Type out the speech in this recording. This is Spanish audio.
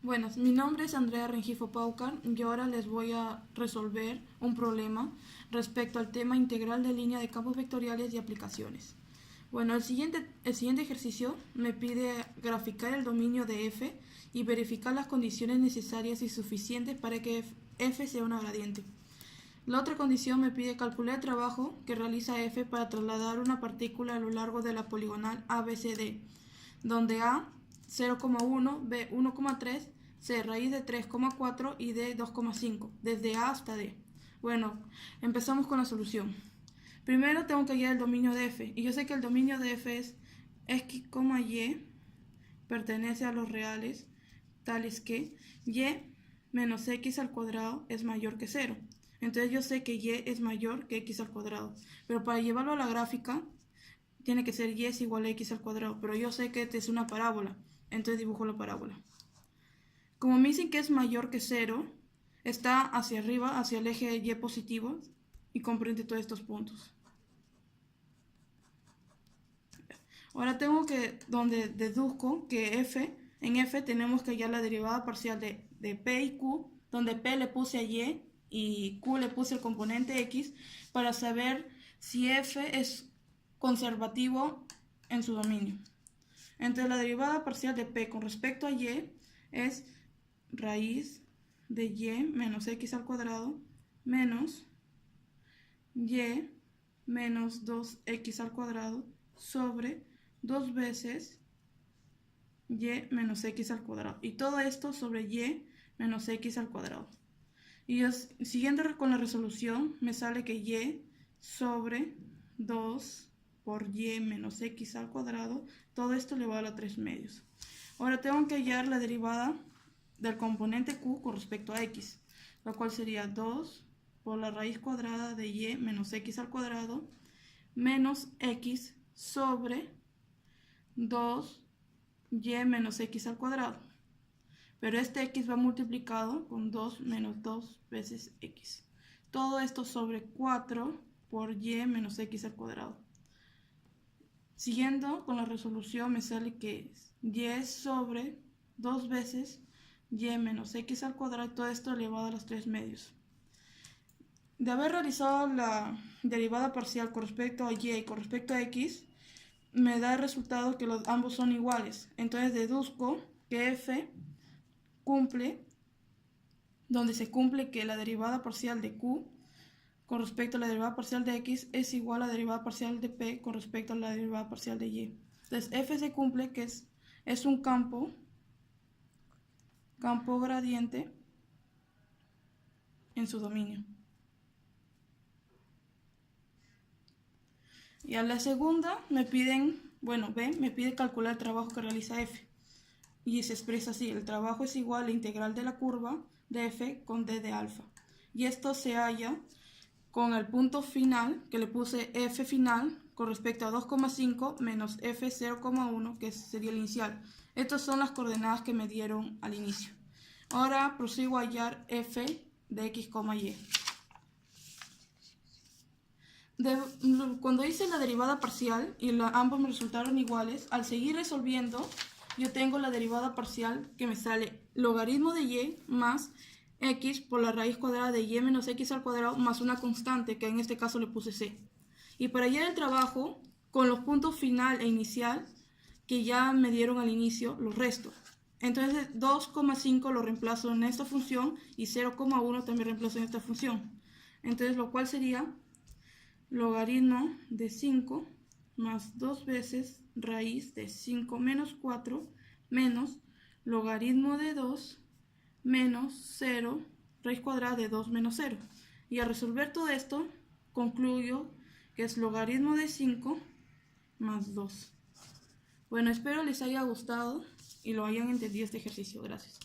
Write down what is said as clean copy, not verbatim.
Buenas, mi nombre es Andrea Rengifo Paucar y ahora les voy a resolver un problema respecto al tema integral de línea de campos vectoriales y aplicaciones. Bueno, el siguiente ejercicio me pide graficar el dominio de f y verificar las condiciones necesarias y suficientes para que f sea una gradiente. La otra condición me pide calcular el trabajo que realiza f para trasladar una partícula a lo largo de la poligonal ABCD, donde A 0,1, B 1,3, C raíz de 3,4 y D 2,5, desde A hasta D. Bueno, empezamos con la solución. Primero tengo que hallar el dominio de f, y yo sé que el dominio de f es x, y pertenece a los reales, tales que y menos x al cuadrado es mayor que 0. Entonces yo sé que y es mayor que x al cuadrado, pero para llevarlo a la gráfica tiene que ser y es igual a x al cuadrado, pero yo sé que esta es una parábola, entonces dibujo la parábola. Como me dicen que es mayor que 0, está hacia arriba, hacia el eje y positivo, y comprende todos estos puntos. Ahora tengo que, donde deduzco que en f tenemos que hallar la derivada parcial de p y q, donde p le puse a y q le puse el componente x, para saber si f es conservativo en su dominio. Entonces la derivada parcial de p con respecto a y es raíz de y menos x al cuadrado menos y menos 2x al cuadrado sobre 2 veces y menos x al cuadrado. Y todo esto sobre y menos x al cuadrado. Y siguiendo con la resolución, me sale que y sobre 2 por y menos x al cuadrado, todo esto elevado a 3 medios. Ahora tengo que hallar la derivada del componente q con respecto a x, lo cual sería 2 por la raíz cuadrada de y menos x al cuadrado menos x sobre 2y menos x al cuadrado. Pero este x va multiplicado con 2 menos 2 veces x. Todo esto sobre 4 por y menos x al cuadrado. Siguiendo con la resolución me sale que y sobre 2 veces y menos x al cuadrado, todo esto elevado a los 3 medios. De haber realizado la derivada parcial con respecto a y con respecto a x, me da el resultado que ambos son iguales. Entonces deduzco que f cumple, donde se cumple que la derivada parcial de q con respecto a la derivada parcial de x es igual a la derivada parcial de p con respecto a la derivada parcial de y. Entonces f se cumple que es un campo gradiente en su dominio. Y a la segunda me piden, B me pide calcular el trabajo que realiza f. Y se expresa así: el trabajo es igual a la integral de la curva de f con d de alfa. Y esto se halla con el punto final, que le puse f final con respecto a 2,5 menos f 0,1, que sería el inicial. Estas son las coordenadas que me dieron al inicio. Ahora prosigo a hallar f de x, y. Cuando hice la derivada parcial y ambos me resultaron iguales, al seguir resolviendo, yo tengo la derivada parcial que me sale logaritmo de y más x por la raíz cuadrada de y menos x al cuadrado más una constante, que en este caso le puse c. Y para hallar el trabajo, con los puntos final e inicial que ya me dieron al inicio, los resto. Entonces 2,5 lo reemplazo en esta función y 0,1 también reemplazo en esta función. Entonces lo cual sería logaritmo de 5 más 2 veces raíz de 5 menos 4 menos logaritmo de 2 menos 0 raíz cuadrada de 2 menos 0. Y al resolver todo esto, concluyo que es logaritmo de 5 más 2. Bueno, espero les haya gustado y lo hayan entendido este ejercicio. Gracias.